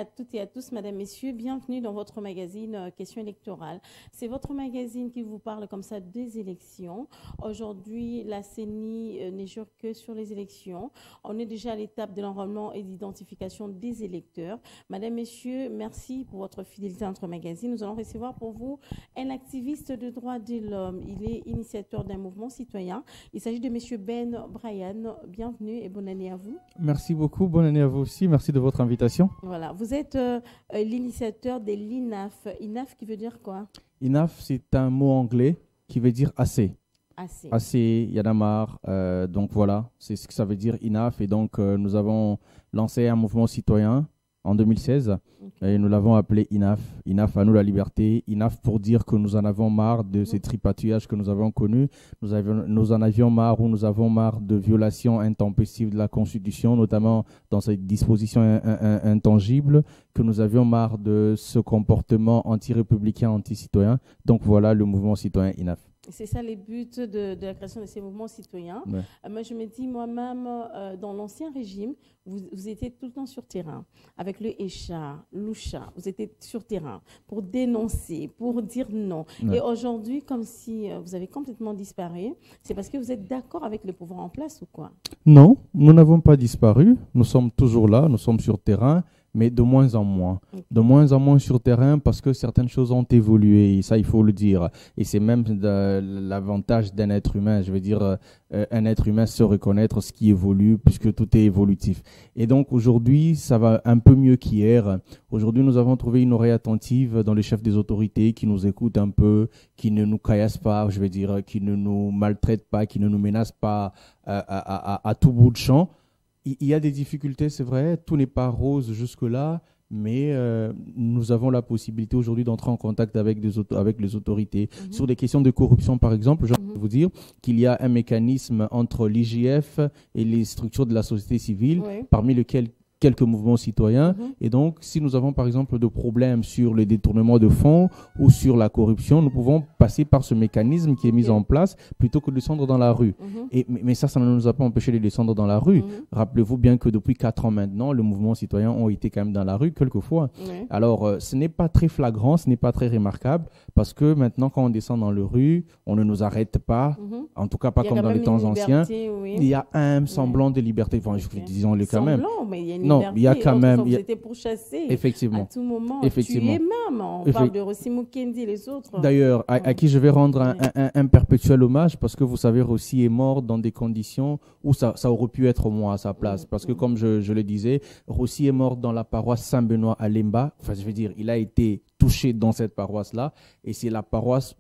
à toutes et à tous, mesdames, messieurs. Bienvenue dans votre magazine Questions électorales. C'est votre magazine qui vous parle comme ça des élections. Aujourd'hui, la CENI n'est jure que sur les élections. On est déjà à l'étape de l'enrôlement et d'identification des électeurs. Mesdames, messieurs, merci pour votre fidélité à notre magazine. Nous allons recevoir pour vous un activiste de droits de l'homme. Il est initiateur d'un mouvement citoyen. Il s'agit de monsieur Ben Brian. Bienvenue et bonne année à vous. Merci beaucoup. Bonne année à vous aussi. Merci de votre invitation. Voilà. Vous êtes l'initiateur de l'INAF. INAF qui veut dire quoi? INAF, c'est un mot anglais qui veut dire assez. Assez, il y en a marre. Donc voilà, c'est ce que ça veut dire INAF. Et donc, nous avons lancé un mouvement citoyen en 2016 et nous l'avons appelé INAF. INAF à nous la liberté. INAF pour dire que nous en avons marre de ces tripatouillages que nous avons connus. Nous en avions marre ou nous avons marre de violations intempestives de la Constitution, notamment dans ces dispositions intangibles, que nous avions marre de ce comportement anti-républicain, anti-citoyen. Donc voilà le mouvement citoyen INAF. C'est ça les buts de la création de ces mouvements citoyens. Ouais. Moi, je me dis, moi-même, dans l'ancien régime, vous étiez tout le temps sur terrain, avec le ECHA, l'UCHA, vous étiez sur terrain pour dénoncer, pour dire non. Ouais. Et aujourd'hui, comme si vous avez complètement disparu, c'est parce que vous êtes d'accord avec le pouvoir en place ou quoi? Non, nous n'avons pas disparu. Nous sommes toujours là, nous sommes sur terrain, mais de moins en moins. Okay. De moins en moins sur terrain parce que certaines choses ont évolué, et ça, il faut le dire. Et c'est même l'avantage d'un être humain. Je veux dire, un être humain se reconnaître ce qui évolue puisque tout est évolutif. Et donc, aujourd'hui, ça va un peu mieux qu'hier. Aujourd'hui, nous avons trouvé une oreille attentive dans les chefs des autorités qui nous écoutent un peu, qui ne nous caillassent pas, je veux dire, qui ne nous maltraitent pas, qui ne nous menacent pas à tout bout de champ. Il y a des difficultés, c'est vrai, tout n'est pas rose jusque-là, mais nous avons la possibilité aujourd'hui d'entrer en contact avec les autorités. Sur des questions de corruption, par exemple, je vais vous dire qu'il y a un mécanisme entre l'IGF et les structures de la société civile, parmi lesquelles quelques mouvements citoyens. Et donc, si nous avons par exemple des problèmes sur le détournement de fonds ou sur la corruption, nous pouvons passer par ce mécanisme qui est mis en place plutôt que de descendre dans la rue. Mais ça ne nous a pas empêché de descendre dans la rue. Rappelez-vous bien que depuis 4 ans maintenant, le mouvement citoyen ont été quand même dans la rue quelquefois. Alors, ce n'est pas très flagrant, ce n'est pas très remarquable parce que maintenant, quand on descend dans la rue, on ne nous arrête pas, en tout cas pas comme dans les temps anciens. Il y a un semblant de liberté. Enfin, disons-le quand même. Mais il y a une non, il y a quand même. Vous étiez pourchassé. Effectivement. À tout moment. Effectivement. Tu es même. On parle de Rossi Mukendi et les autres. D'ailleurs, à qui je vais rendre un perpétuel hommage parce que vous savez, Rossi est mort dans des conditions où ça aurait pu être moi à sa place. Parce que, comme je le disais, Rossi est mort dans la paroisse Saint-Benoît à Lemba. Enfin, je veux dire, il a été touché dans cette paroisse-là. Et c'est la paroisse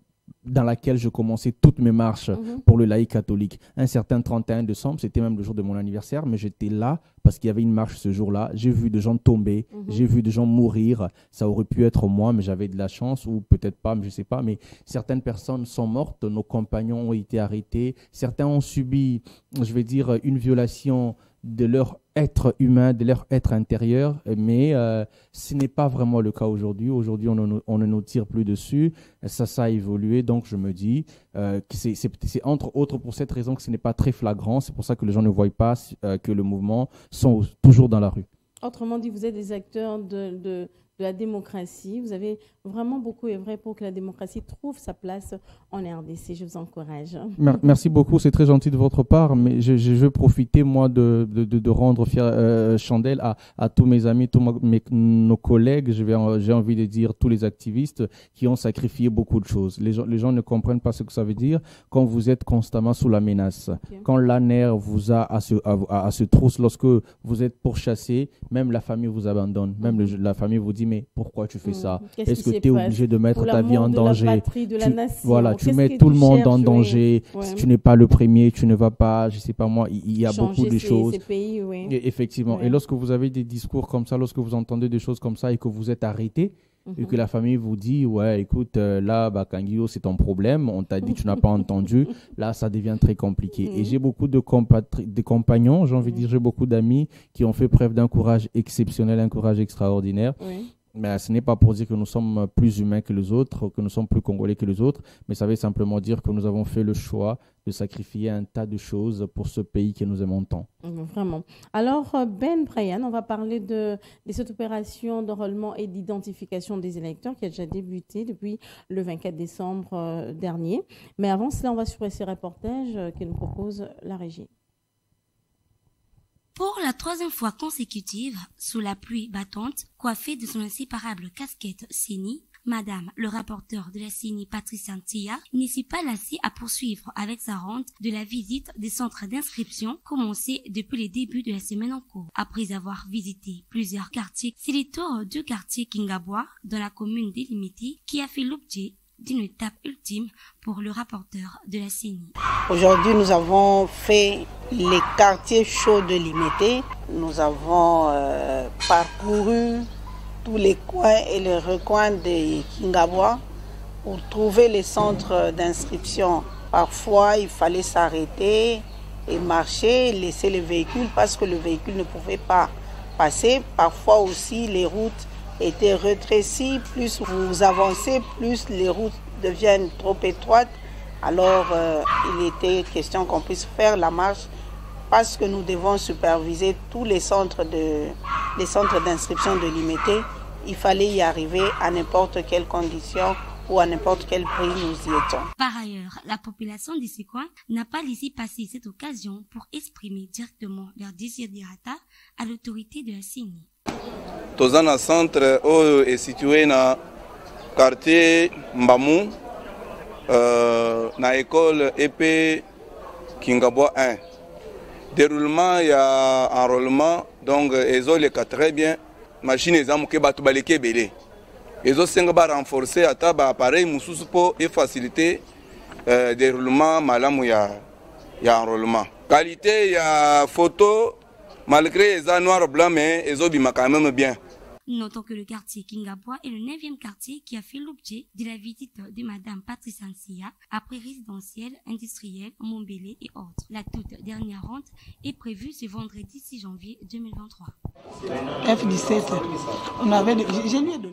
dans laquelle je commençais toutes mes marches pour le laïc catholique. Un certain 31 décembre, c'était même le jour de mon anniversaire, mais j'étais là parce qu'il y avait une marche ce jour-là. J'ai vu des gens tomber, j'ai vu des gens mourir. Ça aurait pu être moi, mais j'avais de la chance, ou peut-être pas, mais je ne sais pas. Mais certaines personnes sont mortes, nos compagnons ont été arrêtés. Certains ont subi, je vais dire, une violation de leur être humain, de leur être intérieur, mais ce n'est pas vraiment le cas aujourd'hui. Aujourd'hui, on ne nous tire plus dessus. Ça a évolué, donc je me dis que c'est entre autres pour cette raison que ce n'est pas très flagrant. C'est pour ça que les gens ne voient pas que le mouvement sont toujours dans la rue. Autrement dit, vous êtes des acteurs de la démocratie. Vous avez vraiment beaucoup œuvré pour que la démocratie trouve sa place en RDC. Je vous encourage. Merci beaucoup, c'est très gentil de votre part, mais je veux profiter, moi, de rendre chandelle à tous mes amis, nos collègues, j'ai envie de dire tous les activistes qui ont sacrifié beaucoup de choses. Les gens ne comprennent pas ce que ça veut dire quand vous êtes constamment sous la menace. Quand l'ANER vous a à ce trousse, lorsque vous êtes pourchassé, même la famille vous abandonne, même la famille vous dit mais pourquoi tu fais ça? Est-ce que tu es obligé de mettre ta vie en danger? Tu mets tout le monde en danger. Si tu n'es pas le premier, tu ne vas pas, je ne sais pas moi, il y a beaucoup de choses. Pays, Et effectivement. Et lorsque vous avez des discours comme ça, lorsque vous entendez des choses comme ça et que vous êtes arrêté, et que la famille vous dit, ouais, écoute, là, Kangio, c'est ton problème, on t'a dit, tu n'as pas entendu, là, ça devient très compliqué. Et j'ai beaucoup de compagnons, j'ai envie de dire, j'ai beaucoup d'amis qui ont fait preuve d'un courage exceptionnel, un courage extraordinaire. Mais ce n'est pas pour dire que nous sommes plus humains que les autres, que nous sommes plus congolais que les autres, mais ça veut simplement dire que nous avons fait le choix de sacrifier un tas de choses pour ce pays que nous aimons tant. Vraiment. Alors, Ben Brian, on va parler de cette opération d'enrôlement et d'identification des électeurs qui a déjà débuté depuis le 24 décembre dernier. Mais avant cela, on va suivre ces reportages que nous propose la régie. Pour la troisième fois consécutive, sous la pluie battante, coiffée de son inséparable casquette CENI, Madame le rapporteur de la CENI, Patricia Ntia, n'hésite pas lassée à poursuivre avec sa ronde de la visite des centres d'inscription commencée depuis les débuts de la semaine en cours. Après avoir visité plusieurs quartiers, c'est le tour du quartier Kingabois, dans la commune délimitée, qui a fait l'objet d'une étape ultime pour le rapporteur de la CENI. Aujourd'hui, nous avons fait les quartiers chauds de Limité. Nous avons parcouru tous les coins et les recoins de Kingabois pour trouver les centres d'inscription. Parfois, il fallait s'arrêter et marcher, laisser les véhicules parce que le véhicule ne pouvait pas passer. Parfois aussi, les routes étaient rétrécies. Plus vous avancez, plus les routes deviennent trop étroites. Alors, il était question qu'on puisse faire la marche parce que nous devons superviser tous les centres d'inscription de Limité. Il fallait y arriver à n'importe quelle condition ou à n'importe quel prix nous y étions. Par ailleurs, la population de ce coin n'a pas laissé passer cette occasion pour exprimer directement leur desiderata à l'autorité de la CENI. Tozana centre est situé dans le quartier Mbamou, dans l'école EP Kingabois 1. Déroulement, il y a enrôlement, donc ils ont les cas très bien. Machine est en train belé. Ils ont renforcer à table appareil mususu pour faciliter déroulement malam il y a enrôlement. Qualité, il y a photo, malgré les noirs blancs, mais ils ont quand même bien. Notons que le quartier Kingabois est le 9e quartier qui a fait l'objet de la visite de Madame Patricia Ntia après résidentiel, industriel, Montbélé et autres. La toute dernière ronde est prévue ce vendredi 6 janvier 2023. F17, on avait... J'ai lu de...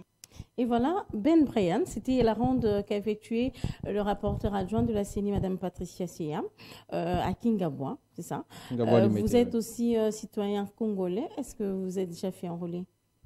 Et voilà, Ben Brian, c'était la ronde qu'a effectuée le rapporteur adjoint de la CENI, Madame Patricia Sia, à Kingabois, c'est ça. Vous êtes aussi citoyen congolais. Est-ce que vous êtes déjà fait enrôler?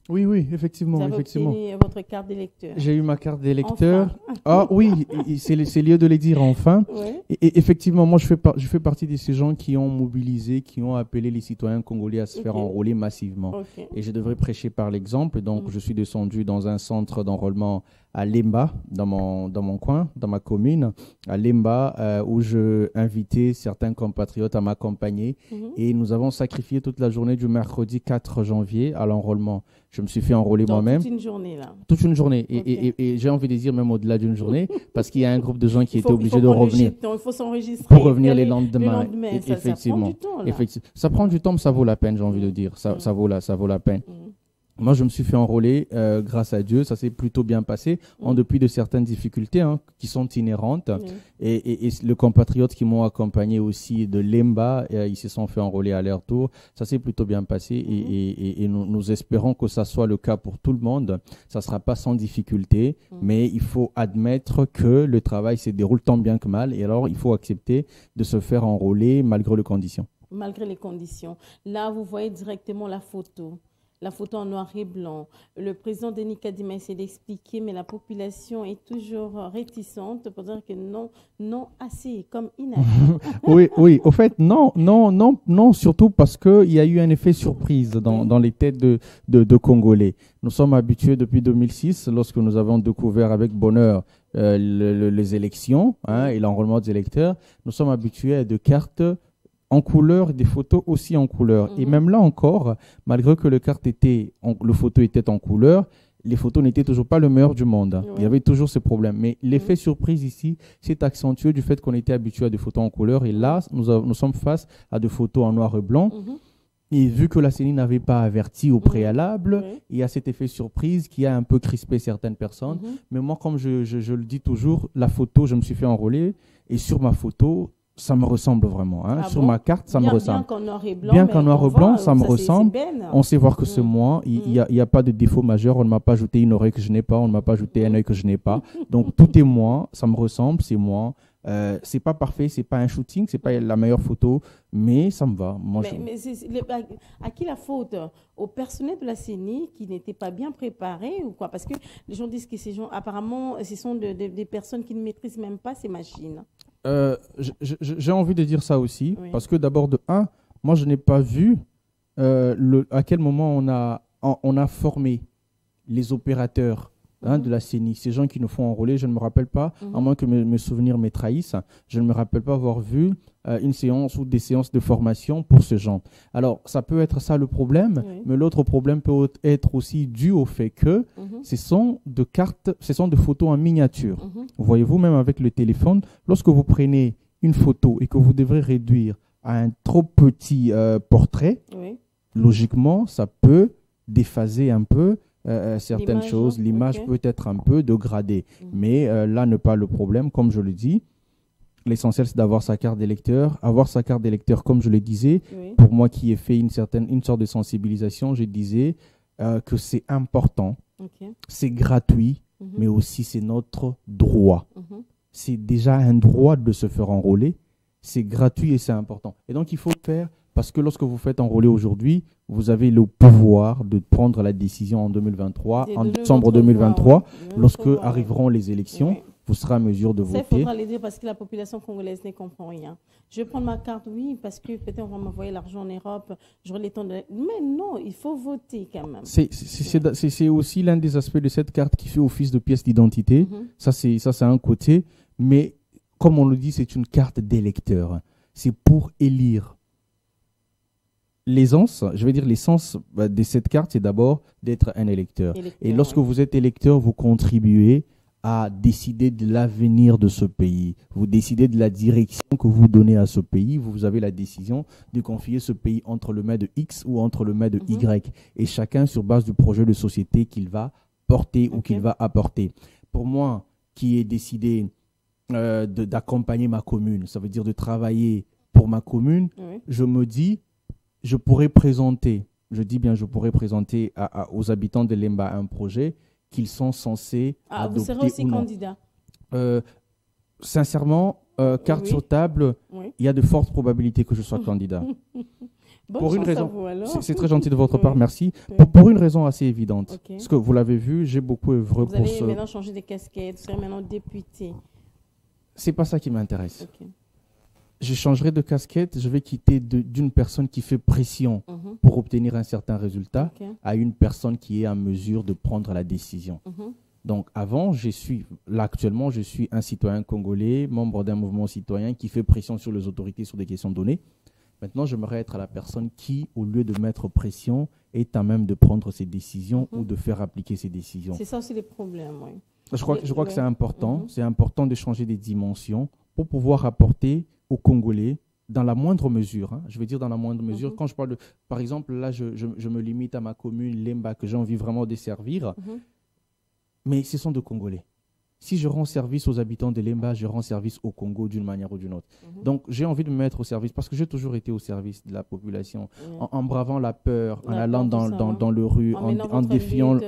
Oui, effectivement. Vous avez obtenu votre carte d'électeur. J'ai eu ma carte d'électeur. Enfin. Ah oui, c'est lieu de le dire enfin. Ouais. Et effectivement, moi, je fais partie de ces gens qui ont mobilisé, qui ont appelé les citoyens congolais à se faire enrôler massivement. Okay. Et je devrais prêcher par l'exemple. Donc, je suis descendu dans un centre d'enrôlement à Lemba, dans mon coin, dans ma commune, à Lemba, où je invitais certains compatriotes à m'accompagner. Et nous avons sacrifié toute la journée du mercredi 4 janvier à l'enrôlement. Je me suis fait enrôler moi-même. Toute une journée, là. Toute une journée. Et j'ai envie de dire même au-delà d'une journée, parce qu'il y a un groupe de gens qui étaient obligés de revenir. Il faut s'enregistrer. Pour revenir les lendemains. Effectivement. Ça prend du temps, mais ça vaut la peine, j'ai envie de dire. Ça vaut la peine. Moi, je me suis fait enrôler, grâce à Dieu, ça s'est plutôt bien passé, en dépit de certaines difficultés qui sont inhérentes. Et le compatriote qui m'ont accompagné aussi de Lemba, ils se sont fait enrôler à leur tour. Ça s'est plutôt bien passé et nous espérons que ça soit le cas pour tout le monde. Ça ne sera pas sans difficulté, mais il faut admettre que le travail se déroule tant bien que mal. Et alors, il faut accepter de se faire enrôler malgré les conditions. Malgré les conditions. Là, vous voyez directement la photo en noir et blanc. Le président Denis Kadima essaie d'expliquer, mais la population est toujours réticente pour dire que non assez, comme inactif. Oui. Au fait, non, surtout parce qu'il y a eu un effet surprise dans les têtes de Congolais. Nous sommes habitués depuis 2006, lorsque nous avons découvert avec bonheur les élections et l'enrôlement des électeurs, nous sommes habitués à des cartes en couleur, des photos aussi en couleur. Et même là encore, malgré que le photo était en couleur, les photos n'étaient toujours pas le meilleur du monde. Il y avait toujours ce problème. Mais l'effet surprise ici s'est accentué du fait qu'on était habitué à des photos en couleur. Et là, nous sommes face à des photos en noir et blanc. Et vu que la CENI n'avait pas averti au préalable, il y a cet effet surprise qui a un peu crispé certaines personnes. Mais moi, comme je le dis toujours, la photo, je me suis fait enrôler. Et sur ma photo, Ça me ressemble vraiment. Hein. Ah Sur bon? ma carte, ça me ressemble. Bien qu'en noir et blanc, Bien mais qu'en noir on et blanc, voit, ça me c'est ressemble. Ben. On sait voir que c'est moi. Il n'y a pas de défaut majeur. On ne m'a pas ajouté une oreille que je n'ai pas. On ne m'a pas ajouté un œil que je n'ai pas. Donc, tout est moi. Ça me ressemble. C'est moi. C'est pas parfait. C'est pas un shooting. C'est pas la meilleure photo. Mais ça me va. Moi, Mais à qui la faute? Au personnel de la CENI qui n'était pas bien préparé ou quoi? Parce que les gens disent que ces gens, apparemment, ce sont des personnes qui ne maîtrisent même pas ces machines. J'ai envie de dire ça aussi. Oui. Parce que d'abord, de un, moi, je n'ai pas vu à quel moment on a formé les opérateurs de la CENI. Ces gens qui nous font enrôler, je ne me rappelle pas, à moins que mes souvenirs me trahissent, je ne me rappelle pas avoir vu une séance ou des séances de formation pour ce genre. Alors, ça peut être ça le problème, mais l'autre problème peut être aussi dû au fait que ce sont de photos en miniature. Voyez-vous, même avec le téléphone, lorsque vous prenez une photo et que vous devrez réduire à un trop petit portrait, logiquement, ça peut déphaser un peu certaines choses. L'image peut être un peu dégradée. Mais là n'est pas le problème, comme je le dis. L'essentiel, c'est d'avoir sa carte d'électeur. Avoir sa carte d'électeur, comme je le disais, pour moi qui ai fait une sorte de sensibilisation, je disais que c'est important, c'est gratuit, mais aussi c'est notre droit. C'est déjà un droit de se faire enrôler. C'est gratuit et c'est important. Et donc, il faut le faire parce que lorsque vous faites enrôler aujourd'hui, vous avez le pouvoir de prendre la décision en 2023, en décembre 2023, lorsque arriveront les élections. Vous serez à mesure de voter. Ça, il faudra le dire parce que la population congolaise ne comprend rien. Je vais prendre ma carte, oui, parce que peut-être on va m'envoyer l'argent en Europe, j'aurai le temps de... Mais non, il faut voter quand même. C'est aussi l'un des aspects de cette carte qui fait office de pièce d'identité. Ça, c'est un côté. Mais comme on le dit, c'est une carte d'électeur. C'est pour élire. L'essence de cette carte, c'est d'abord d'être un électeur. Et lorsque vous êtes électeur, vous contribuez à décider de l'avenir de ce pays. Vous décidez de la direction que vous donnez à ce pays. Vous avez la décision de confier ce pays entre les mains de X ou entre les mains de Y. Et chacun sur base du projet de société qu'il va porter ou qu'il va apporter. Pour moi, qui ai décidé d'accompagner ma commune, ça veut dire de travailler pour ma commune, je me dis, je pourrais présenter aux habitants de Lemba un projet qu'ils sont censés adopter. Vous serez aussi candidat? Sincèrement, carte sur table, il y a de fortes probabilités que je sois candidat. Pour une raison, c'est très gentil de votre part, merci. Pour une raison assez évidente. Parce que vous l'avez vu, j'ai beaucoup œuvré pour Vous allez maintenant changer de casquette, vous serez maintenant député. C'est pas ça qui m'intéresse. Je changerai de casquette, je vais quitter d'une personne qui fait pression pour obtenir un certain résultat à une personne qui est en mesure de prendre la décision. Donc avant, actuellement, je suis un citoyen congolais, membre d'un mouvement citoyen qui fait pression sur les autorités sur des questions données. Maintenant, j'aimerais être la personne qui, au lieu de mettre pression, est à même de prendre ses décisions ou de faire appliquer ses décisions. C'est ça aussi les problèmes, oui. Je crois que c'est important. C'est important de changer des dimensions pour pouvoir apporter aux Congolais, dans la moindre mesure, je veux dire dans la moindre mesure, quand je parle de, par exemple, là, je me limite à ma commune, Lemba, que j'ai envie vraiment de servir, mais ce sont des Congolais. Si je rends service aux habitants de Lemba, je rends service au Congo d'une manière ou d'une autre. Donc, j'ai envie de me mettre au service, parce que j'ai toujours été au service de la population, en bravant la peur, en allant dans le rue, en défiant...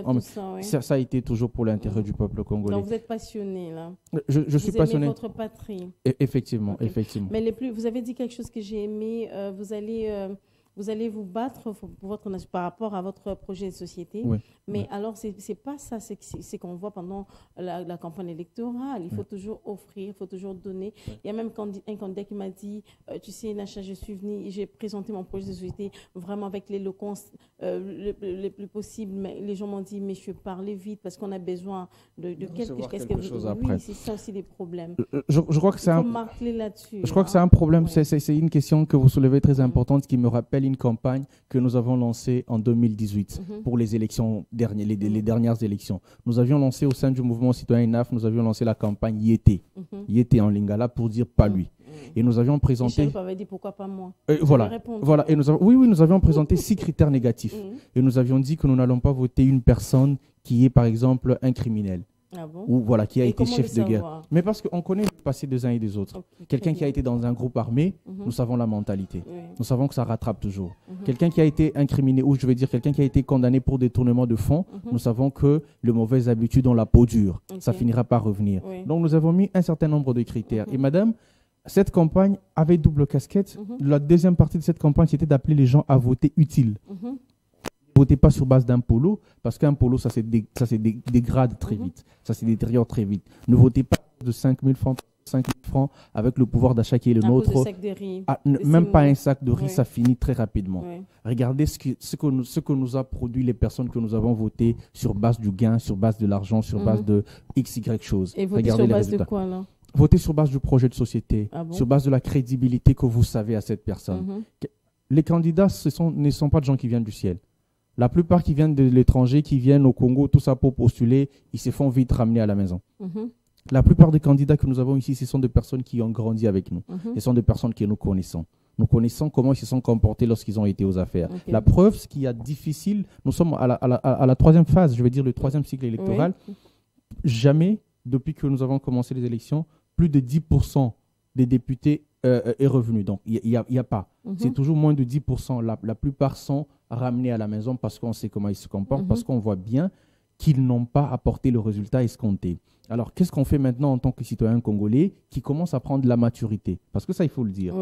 Ça a été toujours pour l'intérêt du peuple congolais. Donc, vous êtes passionné, là. Je suis passionné. Vous aimez votre patrie. Effectivement, effectivement. Mais vous avez dit quelque chose que j'ai aimé, vous allez vous battre pour par rapport à votre projet de société. Mais alors, c'est pas ça, c'est qu'on voit pendant la campagne électorale. Il faut toujours offrir, il faut toujours donner. Il y a même un candidat qui m'a dit, tu sais, Nacha, je suis venu, j'ai présenté mon projet de société vraiment avec l'éloquence le plus possible. Mais les gens m'ont dit, mais je parler vite parce qu'on a besoin de quelque chose après. Oui, c'est ça aussi les problèmes. Je crois que c'est là-dessus. Je crois que c'est un problème. C'est une question que vous soulevez très importante qui me rappelle une campagne que nous avons lancée en 2018 pour les élections les dernières élections. Nous avions lancé au sein du mouvement citoyen INAF, nous avions lancé la campagne Yété. Yété en lingala pour dire pas lui. Et nous avions présenté... Michel avait dit pourquoi pas moi. Voilà. Et nous avions présenté 6 critères négatifs. Et nous avions dit que nous n'allons pas voter une personne qui est par exemple un criminel. Ah bon? Ou voilà, qui a été chef de guerre. Mais parce qu'on connaît le passé des uns et des autres. Quelqu'un qui a été dans un groupe armé, nous savons la mentalité. Nous savons que ça rattrape toujours. Quelqu'un qui a été incriminé, ou je veux dire quelqu'un qui a été condamné pour détournement de fonds, nous savons que les mauvaises habitudes ont la peau dure. Ça finira par revenir. Donc nous avons mis un certain nombre de critères. Et madame, cette campagne avait double casquette. La deuxième partie de cette campagne, c'était d'appeler les gens à voter utile. Ne votez pas sur base d'un polo, parce qu'un polo, ça se dégrade très vite. Ça se détériore très vite. Ne votez pas de 5 000 francs avec le pouvoir d'achat qui est le nôtre. Un sac de riz, même pas un sac de riz, ça finit très rapidement. Regardez ce que nous a produit les personnes que nous avons votées sur base du gain, sur base de l'argent, sur base de XY choses. Et votez sur base de quoi, là? Votez sur base du projet de société, sur base de la crédibilité que vous savez à cette personne. Les candidats, ne sont pas des gens qui viennent du ciel. La plupart qui viennent de l'étranger, qui viennent au Congo, tout ça pour postuler, ils se font vite ramener à la maison. La plupart des candidats que nous avons ici, ce sont des personnes qui ont grandi avec nous. Ce sont des personnes que nous connaissons. Nous connaissons comment ils se sont comportés lorsqu'ils ont été aux affaires. La preuve, ce qui est difficile, nous sommes à la troisième phase, je veux dire le troisième cycle électoral. Jamais, depuis que nous avons commencé les élections, plus de 10% des députés est revenu. Donc, il n'y a pas. C'est toujours moins de 10%. La plupart sont ramenés à la maison parce qu'on sait comment ils se comportent, parce qu'on voit bien qu'ils n'ont pas apporté le résultat escompté. Alors, qu'est-ce qu'on fait maintenant en tant que citoyen congolais qui commence à prendre la maturité? Parce que ça, il faut le dire.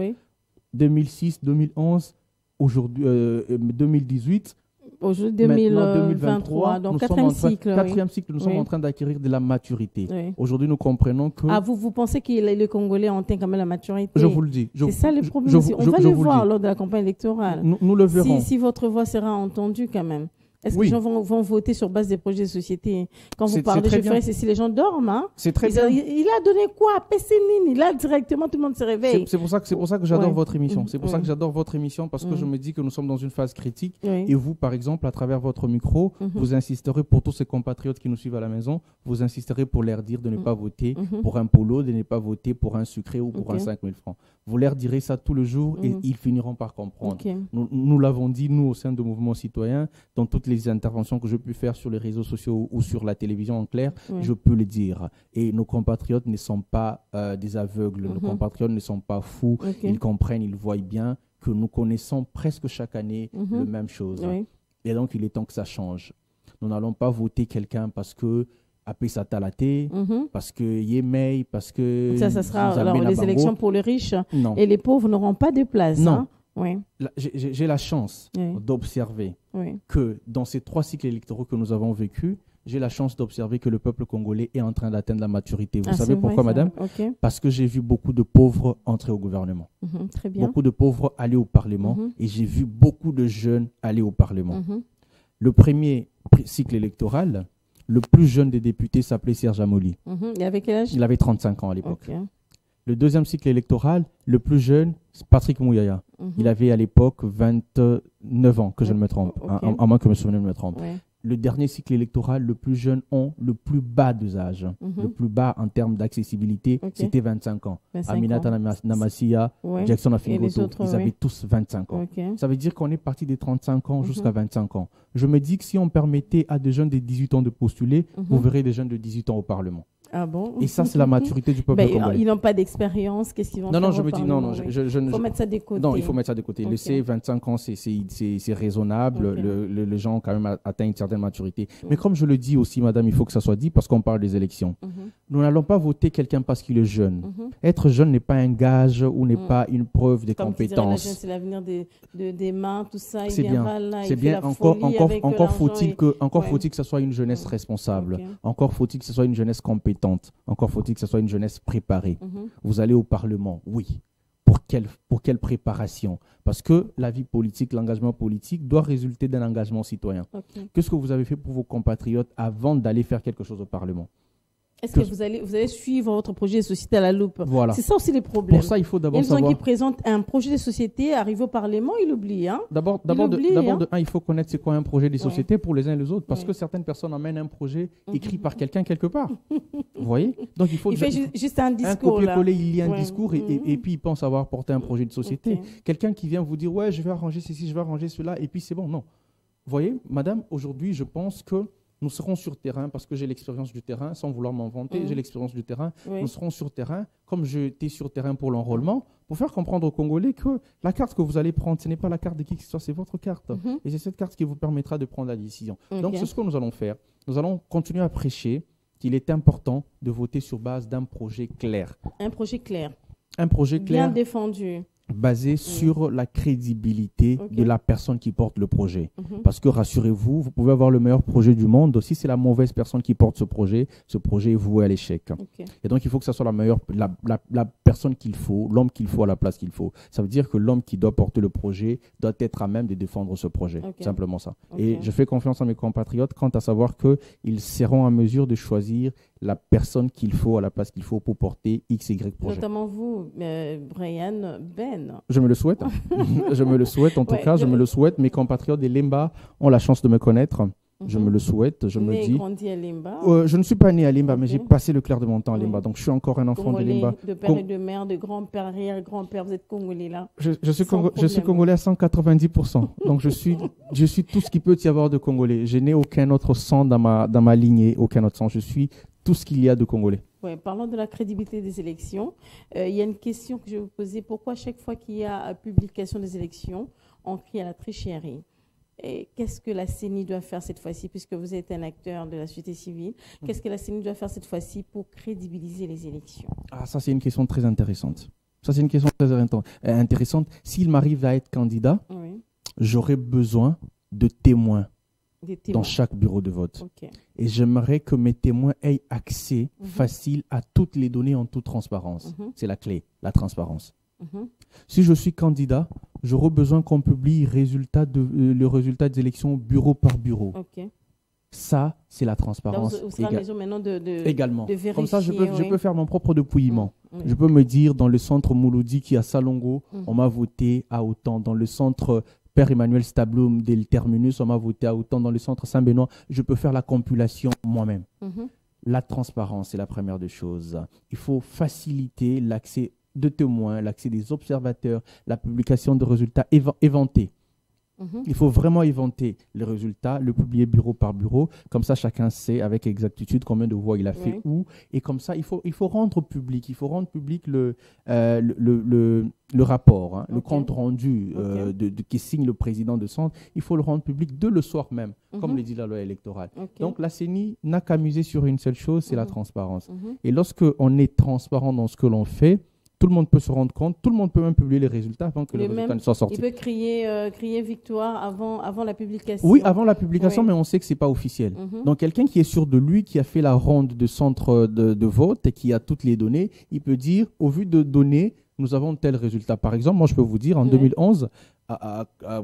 2006, 2011, aujourd'hui, 2018... Aujourd'hui, 2023, donc quatrième cycle. Nous sommes en train d'acquérir de la maturité. Aujourd'hui, nous comprenons que... vous pensez que les Congolais ont atteint quand même la maturité? Je vous le dis. C'est ça le problème aussi. On va le voir lors de la campagne électorale. Nous le verrons. Si votre voix sera entendue quand même. Est-ce que les gens vont voter sur base des projets de société? Quand vous parlez de chauffeur, c'est si les gens dorment. Hein? C'est très bien. Il a donné quoi? Pesséline. Là, directement, tout le monde se réveille. C'est pour ça que j'adore votre émission. C'est pour ça que j'adore votre émission, parce que je me dis que nous sommes dans une phase critique. Et vous, par exemple, à travers votre micro, vous insisterez pour tous ces compatriotes qui nous suivent à la maison, vous insisterez pour leur dire de ne pas voter pour un polo, de ne pas voter pour un sucré ou pour un 5 000 francs. Vous leur direz ça tout le jour et ils finiront par comprendre. Nous l'avons dit, nous, au sein de Mouvement Citoyen, dans toutes les interventions que je peux faire sur les réseaux sociaux ou sur la télévision en clair, je peux le dire. Et nos compatriotes ne sont pas des aveugles, nos compatriotes ne sont pas fous, ils comprennent, ils voient bien que nous connaissons presque chaque année la même chose. Et donc, il est temps que ça change. Nous n'allons pas voter quelqu'un parce que Apesa Talaté, parce que Yemei, parce que... Ça sera alors, les élections pour les riches. Non. Et les pauvres n'auront pas de place. Non. Hein? J'ai la chance d'observer que dans ces 3 cycles électoraux que nous avons vécus, j'ai la chance d'observer que le peuple congolais est en train d'atteindre la maturité. Vous savez pourquoi, madame? Parce que j'ai vu beaucoup de pauvres entrer au gouvernement. Très bien. Beaucoup de pauvres aller au Parlement et j'ai vu beaucoup de jeunes aller au Parlement. Le premier cycle électoral, le plus jeune des députés s'appelait Serge Amoli. Il avait quel âge? Il avait 35 ans à l'époque. Le deuxième cycle électoral, le plus jeune, c'est Patrick Mouyaya. Il avait à l'époque 29 ans, que je ne me trompe, à moins que mes souvenirs me trompent. Le dernier cycle électoral, le plus jeune ont le plus bas d'usage. Le plus bas en termes d'accessibilité, c'était 25 ans. Aminata Namassia, Jackson Afingoto, ils avaient tous 25 ans. Ça veut dire qu'on est parti des 35 ans jusqu'à 25 ans. Je me dis que si on permettait à des jeunes de 18 ans de postuler, vous verrez des jeunes de 18 ans au Parlement. Ah bon? Et ça, c'est la maturité du peuple congolais. Ils n'ont pas d'expérience, qu'est-ce qu'ils vont faire? Non, je me dis, non, il faut mettre ça de côté. Non, il faut mettre ça de côté. Laisser 25 ans, c'est raisonnable. Les gens ont quand même atteint une certaine maturité. Mais comme je le dis aussi, madame, il faut que ça soit dit parce qu'on parle des élections. Nous n'allons pas voter quelqu'un parce qu'il est jeune. Être jeune n'est pas un gage ou n'est pas une preuve de compétence. C'est l'avenir des mains, tout ça. C'est bien. Encore faut-il que ce soit une jeunesse responsable. Encore faut-il que ce soit une jeunesse compétente. Encore faut-il que ce soit une jeunesse préparée. Vous allez au Parlement, oui. Pour quelle préparation? Parce que la vie politique, l'engagement politique doit résulter d'un engagement citoyen. Qu'est-ce que vous avez fait pour vos compatriotes avant d'aller faire quelque chose au Parlement? Est-ce que vous allez suivre votre projet de société à la loupe? Voilà. C'est ça aussi les problèmes. Pour ça, il faut d'abord savoir... Il y a des gens qui présentent un projet de société, arrivent au Parlement, ils l'oublient. Hein? D'abord, il faut connaître c'est quoi un projet de société pour les uns et les autres. Parce que certaines personnes amènent un projet écrit par quelqu'un quelque part. Vous voyez? Donc, il fait juste un discours. Copier-coller, il lit un discours et puis il pense avoir porté un projet de société. Quelqu'un qui vient vous dire, ouais, je vais arranger ceci, je vais arranger cela, et puis c'est bon. Non. Vous voyez, madame, aujourd'hui, je pense que nous serons sur terrain parce que j'ai l'expérience du terrain, sans vouloir m'en vanter, j'ai l'expérience du terrain. Oui. Nous serons sur terrain, comme j'étais sur terrain pour l'enrôlement, pour faire comprendre aux Congolais que la carte que vous allez prendre, ce n'est pas la carte de qui que ce soit, c'est votre carte. Et c'est cette carte qui vous permettra de prendre la décision. Donc, c'est ce que nous allons faire. Nous allons continuer à prêcher qu'il est important de voter sur base d'un projet clair. Un projet clair. Un projet clair. Bien défendu. Basé sur la crédibilité de la personne qui porte le projet. Parce que rassurez-vous, vous pouvez avoir le meilleur projet du monde. Si c'est la mauvaise personne qui porte ce projet est voué à l'échec. Et donc, il faut que ce soit la personne qu'il faut, l'homme qu'il faut à la place qu'il faut. Ça veut dire que l'homme qui doit porter le projet doit être à même de défendre ce projet. Simplement ça. Et je fais confiance à mes compatriotes quant à savoir qu'ils seront en mesure de choisir la personne qu'il faut à la place qu'il faut pour porter X, Y projet. Notamment vous, Brian Ben. Je me le souhaite. Je me le souhaite, en tout cas, je me le souhaite. Mes compatriotes des Limba ont la chance de me connaître. Je me le souhaite, je me dis. Grandi à Limba. Je ne suis pas né à Limba, mais j'ai passé le clair de mon temps à Limba. Donc, je suis encore un enfant Congolais, de Limba. De père et de mère, de grand-père, arrière-grand-père, vous êtes Congolais là. Je suis Congolais à 190%. Donc, je suis tout ce qu'il peut y avoir de Congolais. Je n'ai aucun autre sang dans ma lignée, aucun autre sang. Je suis tout ce qu'il y a de Congolais. Ouais, parlons de la crédibilité des élections. Il y a une question que je vais vous poser. Pourquoi chaque fois qu'il y a publication des élections, on crie à la tricherie? Et qu'est-ce que la CENI doit faire cette fois-ci, puisque vous êtes un acteur de la société civile? Qu'est-ce que la CENI doit faire cette fois-ci pour crédibiliser les élections? Ah, ça, c'est une question très intéressante. S'il m'arrive à être candidat, j'aurai besoin de témoins. Dans chaque bureau de vote. Et j'aimerais que mes témoins aient accès facile à toutes les données en toute transparence. C'est la clé, la transparence. Si je suis candidat, j'aurai besoin qu'on publie le résultat des élections bureau par bureau. Ça, c'est la transparence. Vous serez besoin maintenant également. De vérifier. Comme ça, je peux faire mon propre dépouillement. Je peux me dire, dans le centre Mouloudi qui est à Salongo, on m'a voté à autant. Dans le centre Père Emmanuel Stabloum del Terminus, on m'a voté à autant. Dans le centre Saint-Benoît, je peux faire la compilation moi-même. La transparence, c'est la première des choses. Il faut faciliter l'accès de témoins, l'accès des observateurs, la publication de résultats éventés. Il faut vraiment éventer les résultats, le publier bureau par bureau. Comme ça, chacun sait avec exactitude combien de voix il a fait où. Et comme ça, il faut rendre public. Il faut rendre public le rapport, le compte rendu qui signe le président de centre. Il faut le rendre public dès le soir même, comme le dit la loi électorale. Donc, la CENI n'a qu'à miser sur une seule chose, c'est la transparence. Et lorsqu'on est transparent dans ce que l'on fait, tout le monde peut se rendre compte, tout le monde peut même publier les résultats avant que les résultats ne soient sortis. Il peut crier victoire avant la publication. Oui, avant la publication, mais on sait que ce n'est pas officiel. Donc, quelqu'un qui est sûr de lui, qui a fait la ronde de centre de vote et qui a toutes les données, il peut dire, au vu de données, nous avons tel résultat. Par exemple, moi, je peux vous dire, en 2011,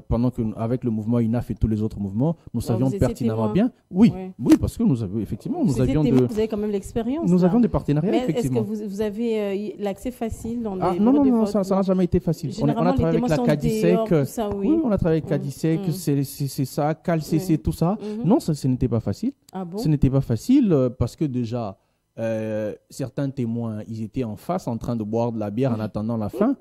pendant qu'avec le mouvement INAF et tous les autres mouvements, nous savions pertinemment bien. Oui, parce que nous avions effectivement, vous avez quand même l'expérience. Nous avions des partenariats, mais effectivement. Est-ce que vous avez l'accès facile dans les Non, ça n'a jamais été facile. On a travaillé avec la CADISEC. Oui, on a travaillé avec CADISEC, c'est ça, CALCC, tout ça. Non, ce n'était pas facile. Ah bon? Ce n'était pas facile parce que déjà, certains témoins, ils étaient en face en train de boire de la bière en attendant la fin.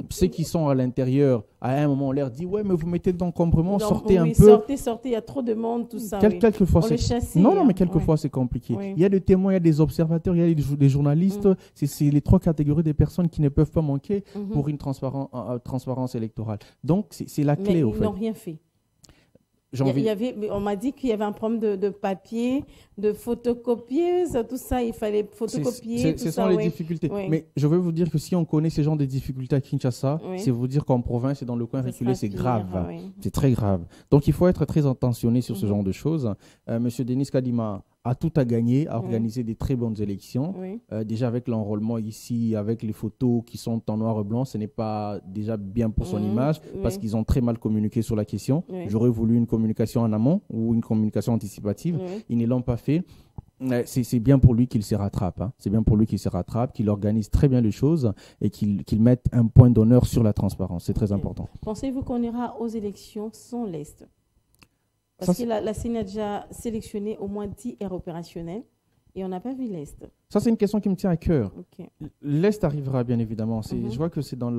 Ceux qui sont à l'intérieur, à un moment, on leur dit « Ouais, mais vous mettez d'encombrement, sortez un peu. » Sortez, il y a trop de monde, tout ça. Quelquefois, mais quelquefois, c'est compliqué. Il y a des témoins, il y a des observateurs, il y a des journalistes. C'est les trois catégories des personnes qui ne peuvent pas manquer pour une transparence électorale. Donc, c'est la clé, au fait. Ils n'ont rien fait. On m'a dit qu'il y avait un problème de papier, de photocopieuse, tout ça, il fallait photocopier. Ce sont les difficultés. Mais je veux vous dire que si on connaît ces genres de difficultés à Kinshasa, c'est vous dire qu'en province et dans le coin reculé, c'est grave. C'est très grave. Donc il faut être très attentionné sur ce genre de choses. Monsieur Denis Kadima a tout à gagner, à organiser des très bonnes élections. Déjà avec l'enrôlement ici, avec les photos qui sont en noir et blanc, ce n'est pas déjà bien pour son image parce qu'ils ont très mal communiqué sur la question. J'aurais voulu une communication en amont ou une communication anticipative. Ils ne l'ont pas fait. C'est bien pour lui qu'il se rattrape. C'est bien pour lui qu'il se rattrape, qu'il organise très bien les choses et qu'il mette un point d'honneur sur la transparence. C'est très important. Pensez-vous qu'on ira aux élections sans l'Est? Parce que la CENI a déjà sélectionné au moins 10 aires opérationnelles et on n'a pas vu l'Est. Ça, c'est une question qui me tient à cœur. L'Est arrivera, bien évidemment. Je vois que c'est dans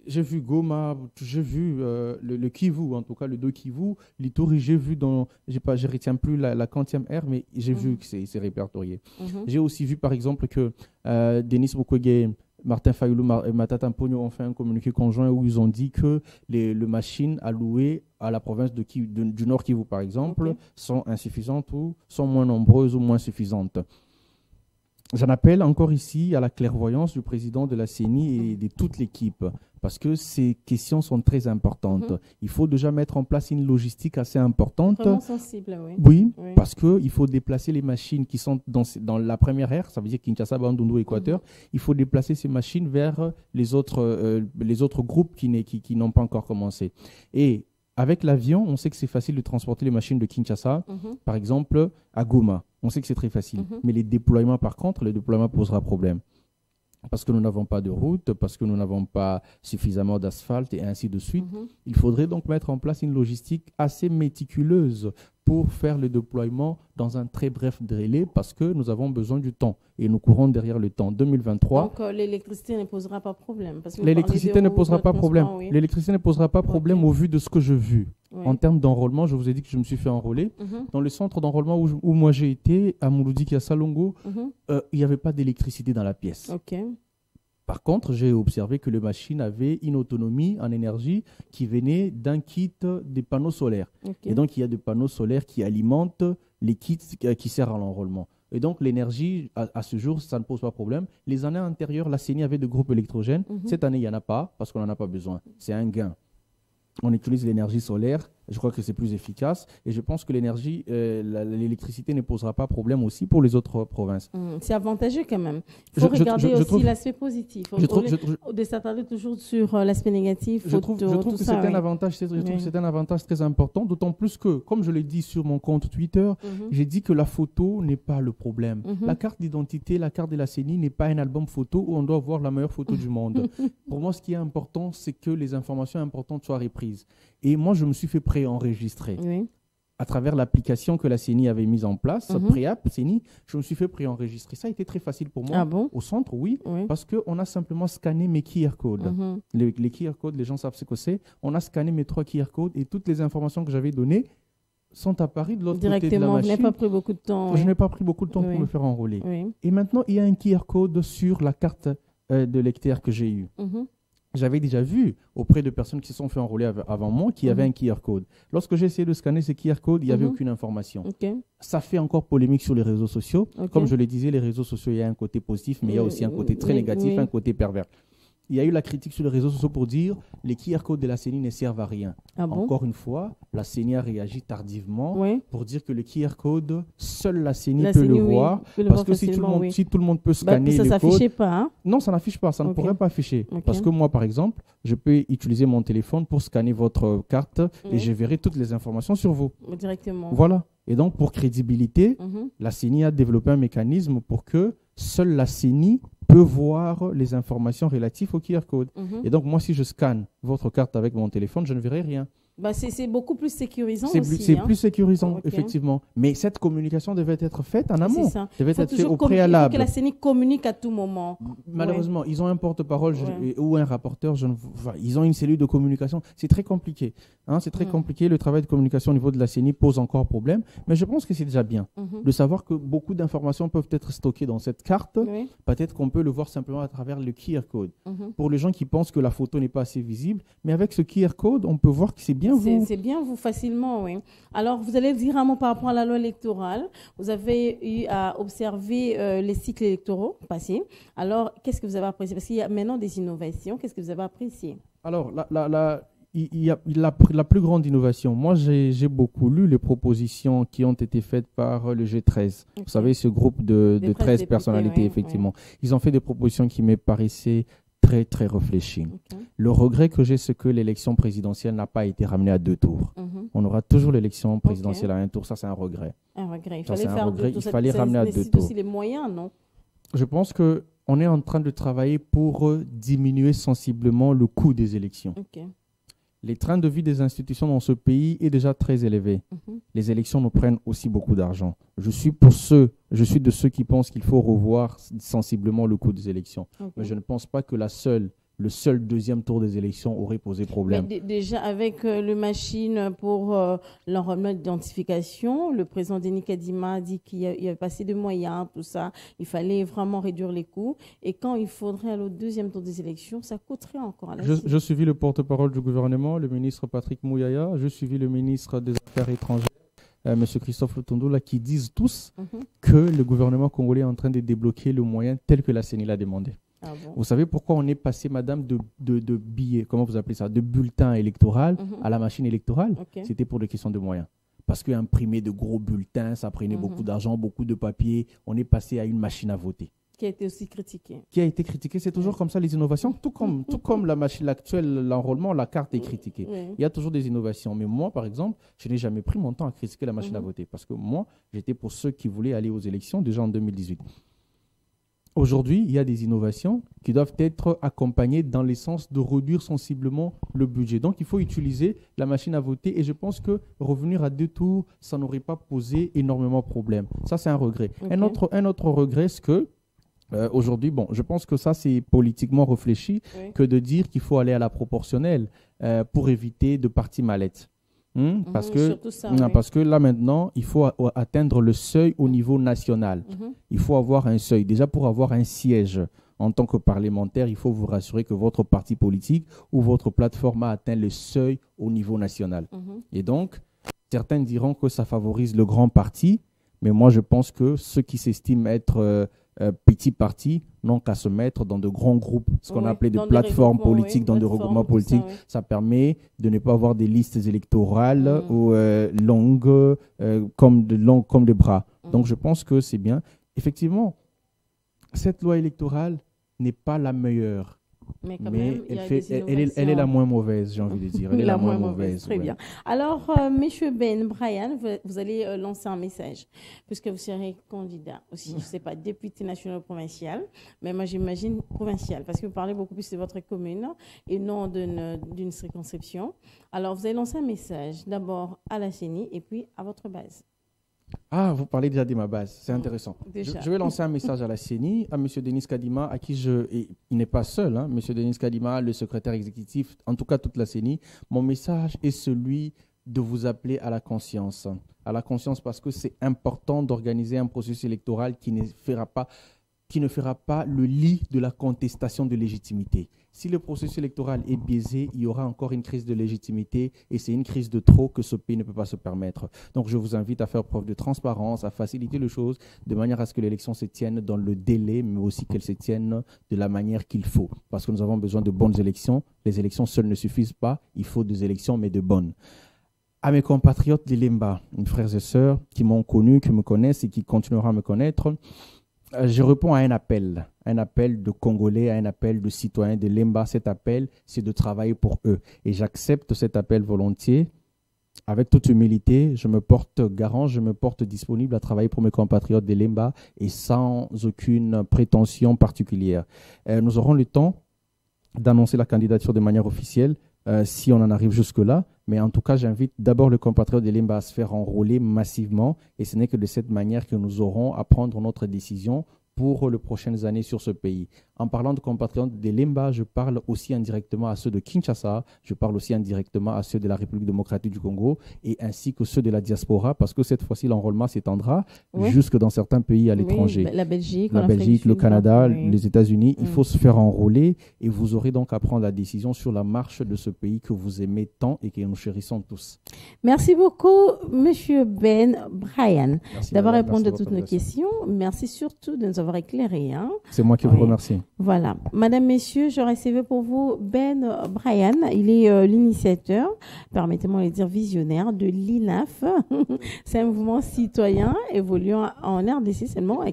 J'ai vu Goma, j'ai vu le Kivu, en tout cas le 2 Kivu, l'Ituri, j'ai vu je retiens plus la quantième R, mais j'ai vu que c'est répertorié. J'ai aussi vu par exemple que Denis Mukwege, Martin Fayoulou et Matata Mpogno ont fait un communiqué conjoint où ils ont dit que les machines allouées à la province du Nord Kivu par exemple sont insuffisantes ou sont moins nombreuses ou moins suffisantes. J'en appelle encore ici à la clairvoyance du président de la CENI et de toute l'équipe, parce que ces questions sont très importantes. Il faut déjà mettre en place une logistique assez importante. Vraiment sensible, oui. Oui, parce qu'il faut déplacer les machines qui sont dans la première ère, ça veut dire Kinshasa, Bandundu, Équateur. Il faut déplacer ces machines vers les autres groupes qui n'ont pas encore commencé. Et avec l'avion, on sait que c'est facile de transporter les machines de Kinshasa, par exemple, à Goma. On sait que c'est très facile. Mais les déploiements, par contre, posera problème. Parce que nous n'avons pas de route, parce que nous n'avons pas suffisamment d'asphalte et ainsi de suite. Il faudrait donc mettre en place une logistique assez méticuleuse pour faire le déploiement dans un très bref délai parce que nous avons besoin du temps et nous courons derrière le temps. 2023. Donc l'électricité ne posera pas problème. L'électricité ne posera pas problème. L'électricité ne posera pas problème au vu de ce que je vu. En termes d'enrôlement, je vous ai dit que je me suis fait enrôler. Dans le centre d'enrôlement où moi j'ai été, à Mouloudi, à Salongo, il n'y avait pas d'électricité dans la pièce. Par contre, j'ai observé que les machines avaient une autonomie en énergie qui venait d'un kit des panneaux solaires. Et donc, il y a des panneaux solaires qui alimentent les kits qui servent à l'enrôlement. Et donc, l'énergie, à ce jour, ça ne pose pas problème. Les années antérieures, la CENI avait des groupes électrogènes. Cette année, il n'y en a pas parce qu'on n'en a pas besoin. C'est un gain. On utilise l'énergie solaire. Je crois que c'est plus efficace. Et je pense que l'électricité ne posera pas problème aussi pour les autres provinces. C'est avantageux quand même. Il faut regarder aussi l'aspect positif. De s'attarder toujours sur l'aspect négatif. Je trouve que c'est un avantage. C'est un avantage très important. D'autant plus que, comme je l'ai dit sur mon compte Twitter, j'ai dit que la photo n'est pas le problème. La carte d'identité, la carte de la CENI n'est pas un album photo où on doit voir la meilleure photo du monde. Pour moi, ce qui est important, c'est que les informations importantes soient reprises. Et moi, je me suis fait préenregistrer. À travers l'application que la CENI avait mise en place, Préapp CENI, je me suis fait préenregistrer. Ça a été très facile pour moi. Au centre, parce qu'on a simplement scanné mes QR codes. Les QR codes, les gens savent ce que c'est. On a scanné mes 3 QR codes et toutes les informations que j'avais données sont apparues de l'autre côté de la machine. Je n'ai pas pris beaucoup de temps. Je n'ai pas pris beaucoup de temps pour me faire enrôler. Et maintenant, il y a un QR code sur la carte de lecteur que j'ai eue. J'avais déjà vu auprès de personnes qui se sont fait enrôler avant moi qu'il y avait un QR code. Lorsque j'ai essayé de scanner ce QR code, il n'y avait aucune information. Ça fait encore polémique sur les réseaux sociaux. Comme je le disais, les réseaux sociaux, il y a un côté positif, mais il y a aussi un côté très négatif, un côté pervers. Il y a eu la critique sur les réseaux sociaux pour dire les QR codes de la CENI ne servent à rien. Encore une fois, la CENI a réagi tardivement pour dire que le QR code, seule la CENI peut le voir. Parce que si tout le monde peut scanner ça le code... Ça n'affichait pas. Non, ça n'affiche pas. Ça ne pourrait pas afficher. Parce que moi, par exemple, je peux utiliser mon téléphone pour scanner votre carte et je verrai toutes les informations sur vous. Directement. Voilà. Et donc, pour crédibilité, la CENI a développé un mécanisme pour que seule la CENI peut voir les informations relatives au QR code. Et donc, moi, si je scanne votre carte avec mon téléphone, je ne verrai rien. C'est beaucoup plus sécurisant aussi. C'est plus sécurisant, effectivement. Mais cette communication devait être faite en amont. Devait être faite au préalable. Il faut que la CENI communique à tout moment. Malheureusement, ils ont un porte-parole ou un rapporteur. Ils ont une cellule de communication. C'est très compliqué. C'est très compliqué. Le travail de communication au niveau de la CENI pose encore problème. Mais je pense que c'est déjà bien de savoir que beaucoup d'informations peuvent être stockées dans cette carte. Peut-être qu'on peut le voir simplement à travers le QR code. Pour les gens qui pensent que la photo n'est pas assez visible. Mais avec ce QR code, on peut voir que c'est bien vous. C'est bien vous, facilement, oui. Alors, vous allez dire un mot par rapport à la loi électorale. Vous avez eu à observer les cycles électoraux passés. Alors, qu'est-ce que vous avez apprécié? Parce qu'il y a maintenant des innovations. Qu'est-ce que vous avez apprécié? Alors, il y a la plus grande innovation. Moi, j'ai beaucoup lu les propositions qui ont été faites par le G13. Vous savez, ce groupe de 13 personnalités, effectivement. Ils ont fait des propositions qui me paraissaient très, très réfléchi. Le regret que j'ai, c'est que l'élection présidentielle n'a pas été ramenée à 2 tours. On aura toujours l'élection présidentielle à 1 tour. Ça, c'est un regret. Un regret. Il fallait ramener à 2 tours. aussi les moyens, non? Je pense qu'on est en train de travailler pour diminuer sensiblement le coût des élections. Les trains de vie des institutions dans ce pays est déjà très élevé. Les élections nous prennent aussi beaucoup d'argent. Je suis de ceux qui pensent qu'il faut revoir sensiblement le coût des élections. Mais je ne pense pas que la seule le seul deuxième tour des élections aurait posé problème. Mais déjà, avec le machine pour l'enrôlement d'identification, le président Denis Kadima a dit qu'il y avait pas assez de moyens, tout ça. Il fallait vraiment réduire les coûts. Et quand il faudrait aller au deuxième tour des élections, ça coûterait encore à la CENI. Je suivis le porte-parole du gouvernement, le ministre Patrick Mouyaya. Je suivis le ministre des Affaires étrangères, M. Christophe Lutondo, qui disent tous que le gouvernement congolais est en train de débloquer le moyen tel que la CENI l'a demandé. Ah bon? Vous savez pourquoi on est passé, madame, de billets, comment vous appelez ça, de bulletins électoraux à la machine électorale? C'était pour des questions de moyens. Parce qu'imprimer de gros bulletins, ça prenait beaucoup d'argent, beaucoup de papier. On est passé à une machine à voter. Qui a été aussi critiquée. Qui a été critiquée, c'est toujours comme ça les innovations. Tout comme la machine actuelle, l'enrôlement, la carte est critiquée. Il y a toujours des innovations. Mais moi, par exemple, je n'ai jamais pris mon temps à critiquer la machine à voter. Parce que moi, j'étais pour ceux qui voulaient aller aux élections déjà en 2018. Aujourd'hui, il y a des innovations qui doivent être accompagnées dans le sens de réduire sensiblement le budget. Donc, il faut utiliser la machine à voter et je pense que revenir à 2 tours, ça n'aurait pas posé énormément de problèmes. Ça, c'est un regret. Un autre regret, c'est que aujourd'hui, bon, je pense que ça, c'est politiquement réfléchi que de dire qu'il faut aller à la proportionnelle pour éviter de parties mallettes. Parce que là maintenant, il faut atteindre le seuil au niveau national. Il faut avoir un seuil. Déjà, pour avoir un siège en tant que parlementaire, il faut vous rassurer que votre parti politique ou votre plateforme a atteint le seuil au niveau national. Et donc, certains diront que ça favorise le grand parti, mais moi, je pense que ceux qui s'estiment être petits partis n'ont qu'à se mettre dans de grands groupes, ce qu'on appelait des plateformes politiques, dans des regroupements politiques. Ça permet de ne pas avoir des listes électorales ou longues comme des bras. Donc je pense que c'est bien. Effectivement, cette loi électorale n'est pas la meilleure. Mais elle est la moins mauvaise, j'ai envie de dire. Elle est la moins mauvaise. Très bien. Alors, Monsieur Ben Brian, vous allez lancer un message, puisque vous serez candidat aussi, je ne sais pas, député national ou provincial, mais moi j'imagine provincial, parce que vous parlez beaucoup plus de votre commune et non d'une circonscription. Alors, vous allez lancer un message, d'abord à la CENI et puis à votre base. Ah, vous parlez déjà de ma base, c'est intéressant. Je vais lancer un message à la CENI, à M. Denis Kadima, à qui il n'est pas seul, M. Denis Kadima, le secrétaire exécutif, en tout cas toute la CENI. Mon message est celui de vous appeler à la conscience. À la conscience parce que c'est important d'organiser un processus électoral qui ne fera pas le lit de la contestation de légitimité. Si le processus électoral est biaisé, il y aura encore une crise de légitimité et c'est une crise de trop que ce pays ne peut pas se permettre. Donc je vous invite à faire preuve de transparence, à faciliter les choses de manière à ce que l'élection se tienne dans le délai, mais aussi qu'elle se tienne de la manière qu'il faut. Parce que nous avons besoin de bonnes élections. Les élections seules ne suffisent pas. Il faut des élections, mais de bonnes. À mes compatriotes de Lemba, mes frères et sœurs qui m'ont connu, qui me connaissent et qui continueront à me connaître, je réponds à un appel de Congolais, à un appel de citoyens de Lemba. Cet appel, c'est de travailler pour eux. Et j'accepte cet appel volontiers. Avec toute humilité, je me porte garant, je me porte disponible à travailler pour mes compatriotes de Lemba et sans aucune prétention particulière. Nous aurons le temps d'annoncer la candidature de manière officielle si on en arrive jusque-là. Mais en tout cas, j'invite d'abord le compatriote de Lemba à se faire enrôler massivement. Et ce n'est que de cette manière que nous aurons à prendre notre décision pour les prochaines années sur ce pays. En parlant de compatriotes de Lemba, je parle aussi indirectement à ceux de Kinshasa, je parle aussi indirectement à ceux de la République démocratique du Congo et ainsi que ceux de la diaspora, parce que cette fois-ci, l'enrôlement s'étendra jusque dans certains pays à l'étranger. La Belgique, le Canada, les États-Unis, il faut se faire enrôler et vous aurez donc à prendre la décision sur la marche de ce pays que vous aimez tant et que nous chérissons tous. Merci beaucoup, Monsieur Ben Brian, d'avoir répondu à toutes nos questions. Merci surtout de nous avoir éclairés. C'est moi qui vous remercie. Voilà. Madame, Messieurs, je recevais pour vous Ben Brian. Il est l'initiateur, permettez-moi de le dire visionnaire, de l'INAF. C'est un mouvement citoyen évoluant en RDC seulement,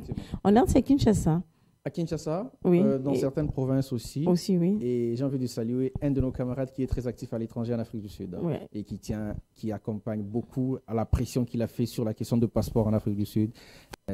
en RDC à Kinshasa. À Kinshasa, dans certaines provinces aussi. Oui. Et j'ai envie de saluer un de nos camarades qui est très actif à l'étranger en Afrique du Sud et qui accompagne beaucoup à la pression qu'il a fait sur la question de passeport en Afrique du Sud.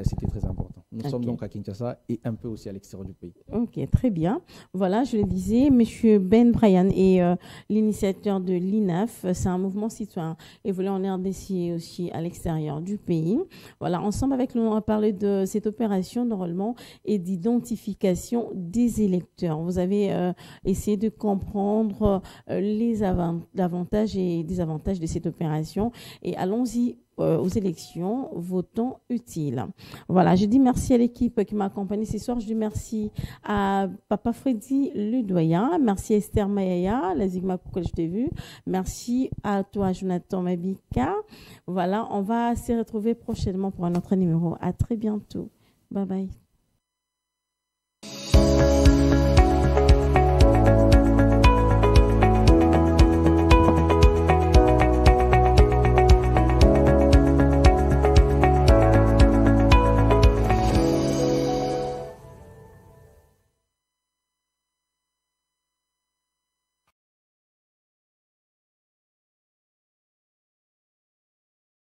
C'était très important. Nous sommes donc à Kinshasa et un peu aussi à l'extérieur du pays. Ok, très bien. Voilà, je le disais, M. Ben Brian est l'initiateur de l'INAF. C'est un mouvement citoyen évoluant en RDC et aussi à l'extérieur du pays. Voilà, ensemble avec nous, on va parler de cette opération d'enrôlement et d'identification l'identification des électeurs. Vous avez essayé de comprendre les avantages et désavantages de cette opération. Et allons-y aux élections, votons utile. Voilà, je dis merci à l'équipe qui m'a accompagné ce soir. Je dis merci à Papa Freddy le doyen. Merci à Esther Mayaya, la Zigma que je t'ai vu. Merci à toi, Jonathan Mabika. Voilà, on va se retrouver prochainement pour un autre numéro. À très bientôt. Bye bye.